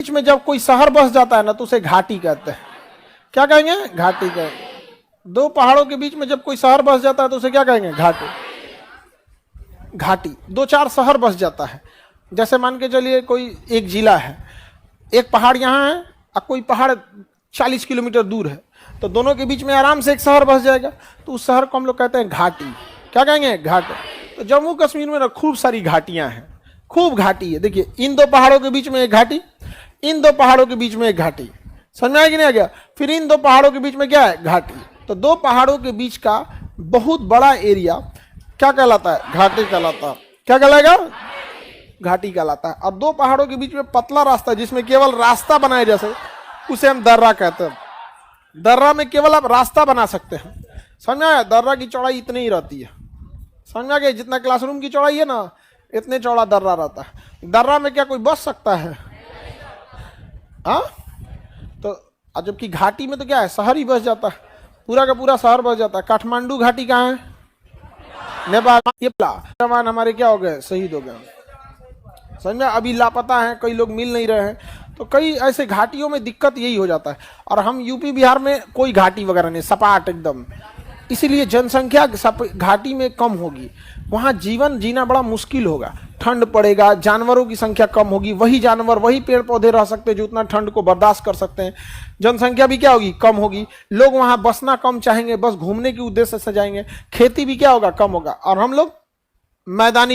बीच में जब कोई शहर बस जाता है ना तो उसे घाटी कहते हैं। क्या कहेंगे? घाटी कहेंगे। दो पहाड़ों के बीच में जब कोई शहर बस जाता है तो उसे क्या कहेंगे? घाटी। घाटी दो चार शहर बस जाता है। जैसे मान के चलिए कोई एक जिला है, एक पहाड़ यहाँ है और कोई पहाड़ 40 किलोमीटर दूर है, तो दोनों के बीच में आराम से एक शहर बस जाएगा, तो उस शहर को हम लोग कहते हैं घाटी। क्या कहेंगे? घाटी। तो जम्मू कश्मीर में ना खूब सारी घाटियां हैं, खूब घाटी है। देखिए इन दो पहाड़ों के बीच में एक घाटी, इन दो पहाड़ों के बीच में एक घाटी। समझ में आया कि नहीं आ गया? फिर इन दो पहाड़ों के बीच में क्या है? घाटी। तो दो पहाड़ों के बीच का बहुत बड़ा एरिया क्या कहलाता है? घाटी कहलाता है। क्या कहलाएगा? घाटी कहलाता है। और दो पहाड़ों के बीच में पतला रास्ता जिसमें केवल रास्ता बनाए जा सके उसे हम दर्रा कहते हैं। दर्रा में केवल आप रास्ता बना सकते हैं। समझ में आया? दर्रा की चौड़ाई इतनी ही रहती है। समझ में आ गया? जितना क्लासरूम की चौड़ाई है ना, इतने चौड़ा दर्रा रहता है। दर्रा में क्या कोई बस सकता है? हाँ, तो जबकि घाटी में तो क्या है? शहर ही बस जाता है, पूरा का पूरा शहर बस जाता है। काठमांडू घाटी कहाँ है? नेपाल। ये जवान हमारे क्या हो गए? शहीद हो गए। समझ में? अभी लापता हैं, कई लोग मिल नहीं रहे हैं। तो कई ऐसे घाटियों में दिक्कत यही हो जाता है। और हम यूपी बिहार में कोई घाटी वगैरह नहीं, सपाट एकदम, इसीलिए जनसंख्या घाटी में कम होगी। वहाँ जीवन जीना बड़ा मुश्किल होगा, ठंड पड़ेगा, जानवरों की संख्या कम होगी, वही जानवर वही पेड़ पौधे रह सकते हैं जो उतना ठंड को बर्दाश्त कर सकते हैं। जनसंख्या भी क्या होगी? कम होगी। लोग वहाँ बसना कम चाहेंगे, बस घूमने के उद्देश्य से जाएंगे। खेती भी क्या होगा? कम होगा। और हम लोग मैदानी